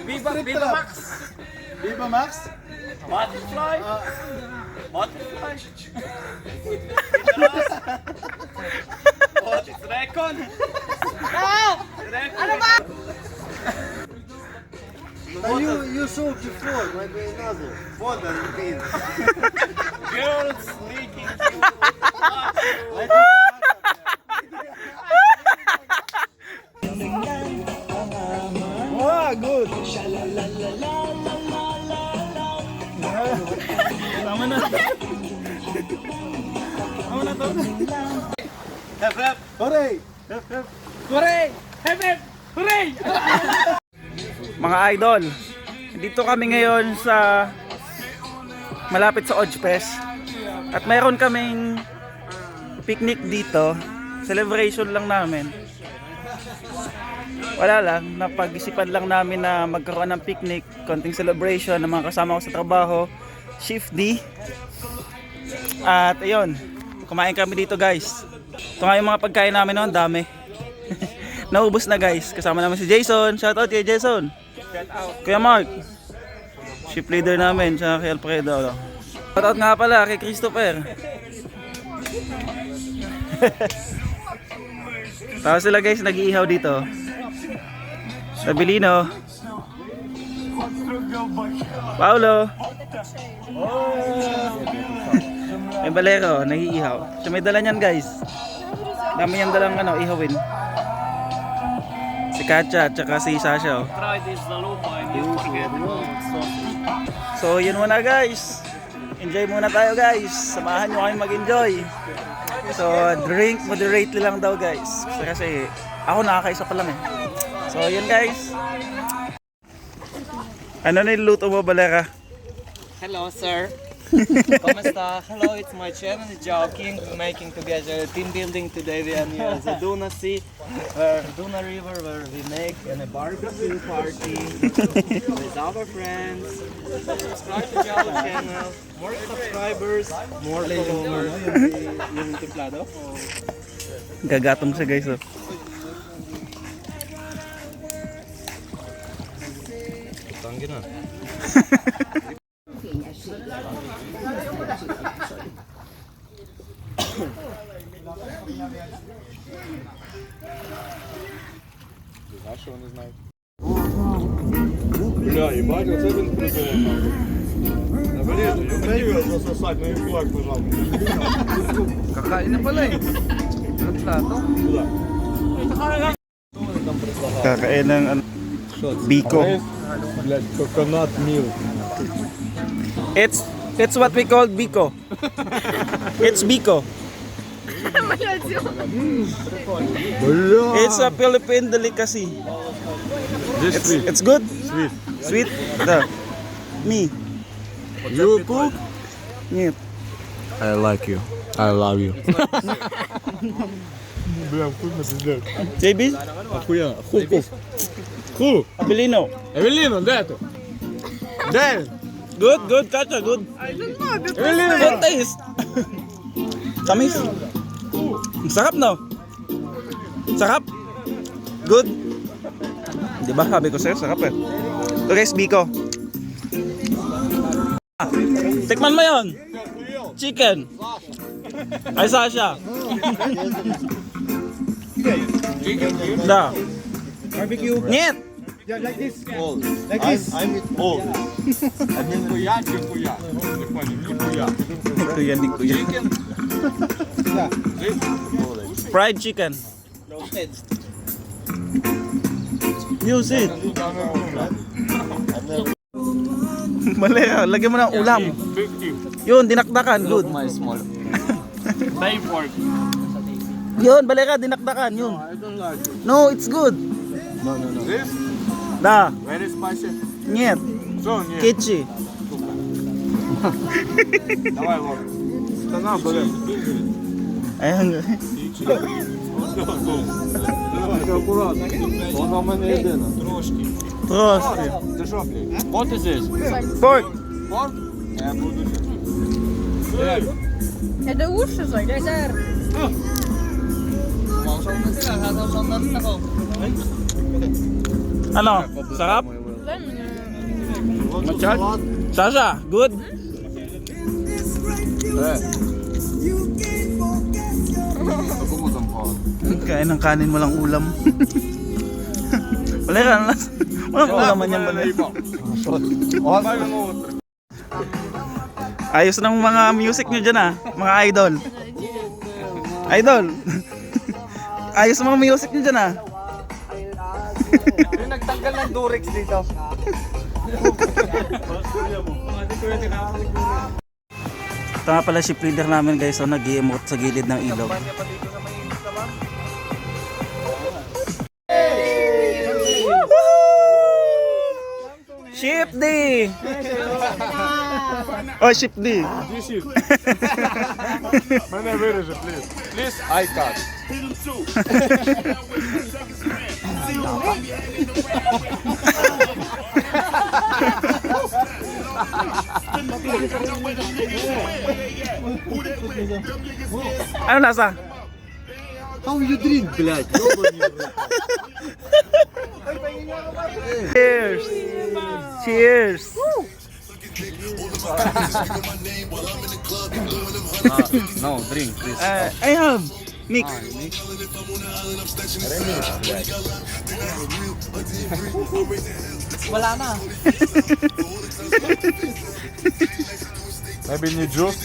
Viva Max. Viva Max? Butterfly. Butterfly. What is Recon? Ano ba? You sold before, might be another. What does it mean? Girls leaking. Wow, good. Tama na. Tama na to. Hep hep. Hooray! Hooray! Hep hep. Hooray! Mga idol, dito kami ngayon sa malapit sa Ojpes at mayroon kaming picnic dito. Celebration lang namin. Wala lang, napag-isipan lang namin na magkaroon ng picnic, konting celebration ng mga kasama ko sa trabaho, Shift D. At ayun, kumain kami dito guys. Ito nga yung mga pagkain namin noon, dami. Naubos na guys. Kasama naman si Jason. Shoutout kay Jason. Kuya Mark, shift leader namin, siya kay Alfredo. Shoutout nga pala kay Christopher. Tapos sila guys nag-iihaw dito sa Bilino. Paulo may balero, nag-iihaw. Siya may dala niyan guys. Dami niyang dalang ihawin. Si Katya at saka si Sasha. Try this zalupa and you forget about sausage. So yun muna guys. Enjoy muna tayo guys. Samahan nyo kami mag-enjoy. So drink moderately lang daw guys. Kasi ako nakakaisa pa lang eh. So yun guys. Ano niluluto mo Balera? Hello, sir. Kamusta? Hello, it's my channel, Joking. We're making together team building today. We are near the Duna Sea, Duna River, where we make a barbecue party with our friends. Subscribe to our channel. More subscribers, more followers. Yung templado? Gagatong siya guys oh. Tangin na. Бля, ебать, вот это прикол. Наближу, я хотел засосать, но и флаг нажал. Kakain na pala eh. Anong plato? Куда? Kakain ng biko. Блядь, coconut milk. It's what we call biko. It's biko. Бля. It's a Philippine delicacy. This sweet. It's good. Sweet. Sweet. The me. You cook? Нет. I like you. I love you. Бля, вкусно пиздец. JB? Охуенно. Ху. Abilino. Эвелина, дай эту. Дай. Good, Katya, good. Эвелина. Good taste. Tamis. Sarap no? Sarap? Good? Diba sabi ko sa'yo, sarap eh. Ito guys, biko. Tikman mo yun. Chicken. Ay, Sasha. Da. Barbecue. Niet. Yeah, like this. Like this. I'm with all. Нихуя, нихуя. Не понял, нихуя. Kuya, di kuya. Fried chicken. Use it. Mali, lagyan mo ng ulam. Yun, dinakdakan. Good. My small. Bay pork. Yun, balera, dinakdakan. Yun. I don't like it. No, it's good. No. This? Da. Very spicy. Niet. So, нет. Kitchi. Давай, вот. Стана, блин. Ayan. Аккуратно. Вона в мене єдина. Трошки. Це що, блядь? What is this? Pork. Pork? Я буду. Это уши, Зой, да, сэр? Ano? Sarap? Machad? Sasha, good? Kain ng kanin, walang ulam. Wala ka na. Walang ulaman yan. Ayos ng mga music nyo dyan ah, mga idol. Idol. Ayos ng mga music nyo dyan ah. Yung nagtanggal ng Durex dito. Ito nga pala ship leader namin guys, so nag-i-emote sa gilid ng ilog. Ship D! Oh, Ship D! Мене виріже, please. Please, I cut. Ano lasa? How you drink, блядь? Cheers! Cheers! No, drink, please. I have mix. Wala na. Maybe need juice?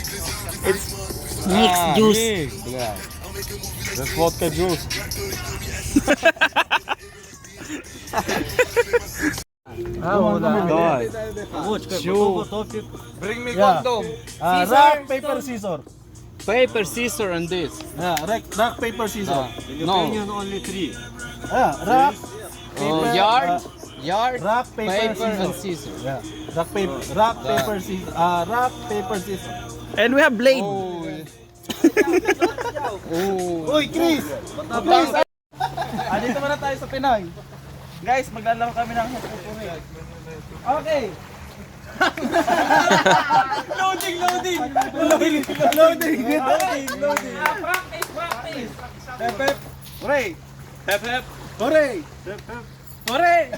Mix juice. That's vodka juice. Давай. Bring me condom. Rock, paper, scissors. Paper, scissor, and this. Rock, paper, scissors. No. Only 3. Rock, Yard, rock, paper, and scissor. Yeah. Rock, paper, scissors. Rock, paper, scissors. And we have blade. Uy, Chris! Dito muna tayo sa Pinoy. Guys, maglalaro kami ng hukupuri. Okay. Loading. Practice. Hep. Hooray. Hep. Hooray. Hooray.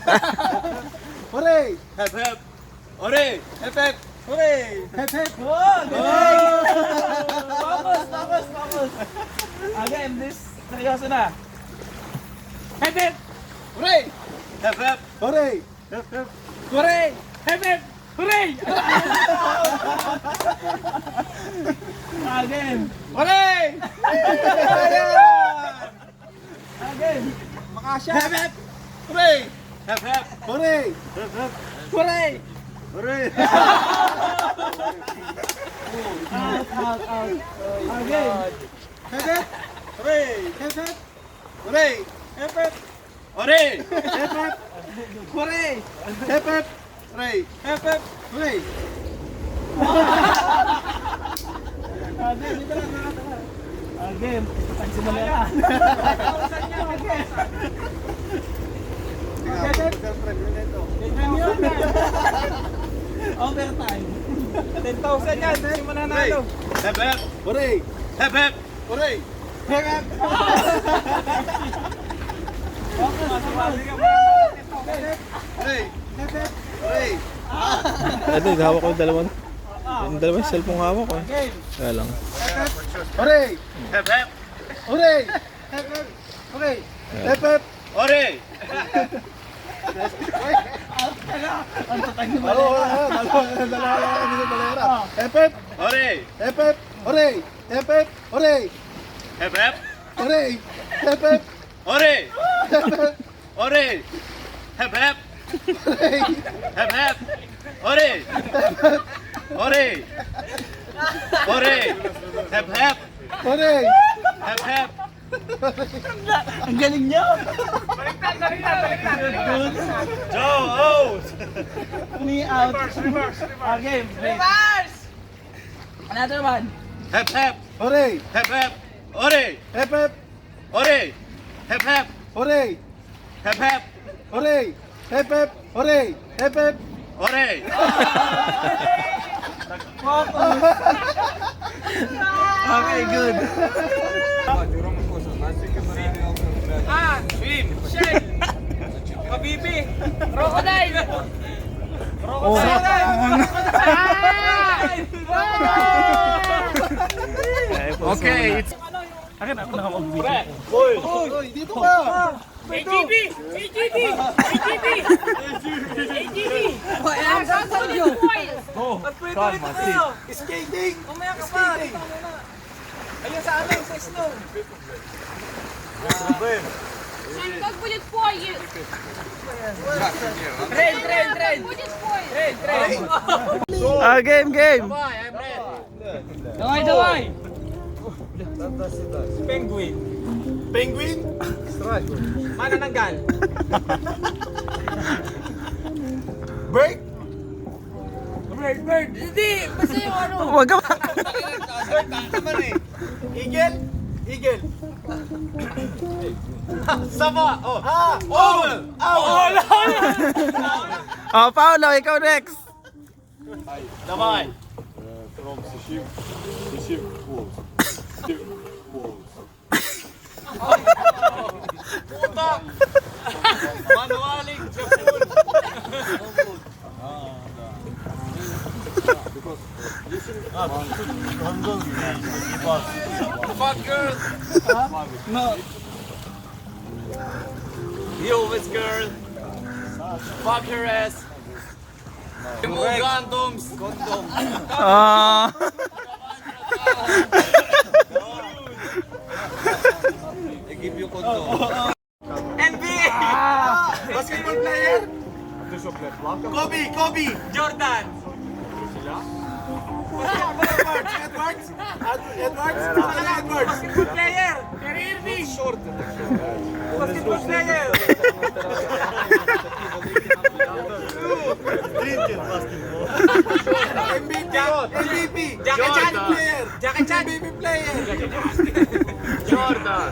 Hooray. Hep. Ore. Hep. Hooray. Hep. Wow! Focus. Again, this seryoso na. Hep. Hooray. Hep. Hooray. Hooray. Hep. Hooray. Again. Hooray. Again. Makasya. Hep. Hooray. Hep. Hooray. Hooray. Hooray! Out. Again. Hep. Hooray. Hep. Hooray. Hep. Ore. Hep. Hooray. Hep. Hooray. Hep. Hooray. Again, dito lang. Again. Pagsimula ka. Overtime. 10,000 yan. Hindi mo nanalo. Hep. Hooray. Hep. Hooray. Hep. Hooray! Hooray! Ito, hawak ko yung dalawang. Yung dalawang cellphone hawak ko. Kaya lang. Hooray. Hep. Hooray. Hooray. Hep. Ore. Hep. Ore. Hep. Hooray. Hep. Hooray. Hep. Hooray. Hep. Ore. Ore. Hep. Hep. Ore. Ore. Ore. Hep. Hooray. Hep. Ang galing niyo. Joe out. Me out. Again. Reverse. Another one. Hep. Hooray. Hep. Ore. Hep. Ore. Hep. Hooray. Hep. Hooray. Hep. Hooray. Hep. Ore. Okay, good. Swim. Shake. Habibi. Crocodile. Okay, it's... Akin ako nakapag-video. Hoy, dito ka! AGB! AGB! AGB! AGB! I'm going to spoil! Skating! Umaya ka pa! Ayun sa amin, sa snow! Сань, как будет поезд? Train, train, train! Будет поезд? Train, train! Game! Давай, давай! Penguin? Manananggal! Break? Bird, bird! Hindi! Basta yung ano! Huwag ka Naman eh. Eagle? Sama! Oh! Ha! Owl! Owl! Oh, Paolo, ikaw next. Давай! Manualing Japon! Fuck girl! No. You with girl! Fuck her ass! Remove condoms! Condom! Ah. I give you condom. NBA! Basketball player? Kobe! Jordan! Edwards? Basketball player! Kyrie Irving! Basketball player! MVP! Jackie Chan! player! Jackie Chan! MVP player! Jordan!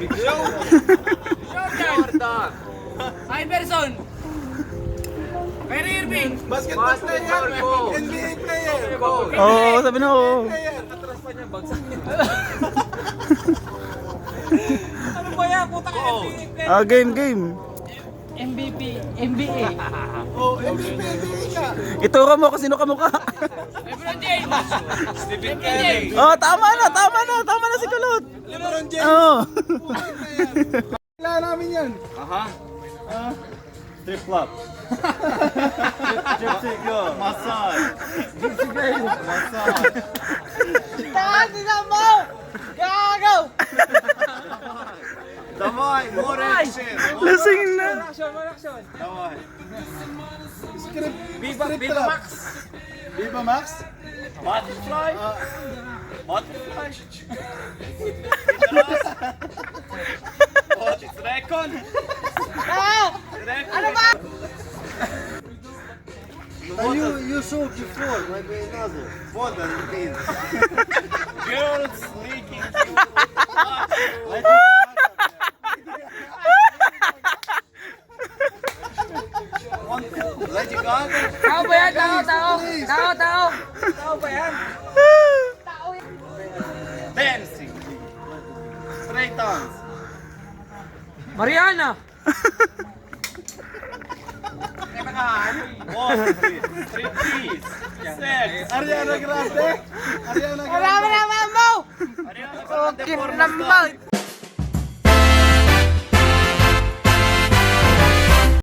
Iverson! Kyrie Irving! Basketball player! NBA player! Oo, sabi na oo. Atras pa niya, bagsak niya. Ano ba yan? Puta ka NBA player! Ah, game. MVP, NBA. Oh, MVP ka! Ituro mo kung sino ka mukha. LeBron James. Stephen Curry. Oh, tama na si Kulot. LeBron James! Oh. Kailangan namin yan! Strip club. Gypsy girl. Massage. Давай, more action! Lasing na. More action. Давай! Viva Max. Viva Max? Butterfly. Butterfly. What? Recon. You saw before, maybe another. What does it mean? Girls leaking. Lady Gaga? Tao ba yan? Tao ba yan? Dancing. Straight dance. Mariana. Water fit. Striptease. Sex. Ariana Grande? Ariana Grande? Wala mo naman mo! Ariana Grande porn naman!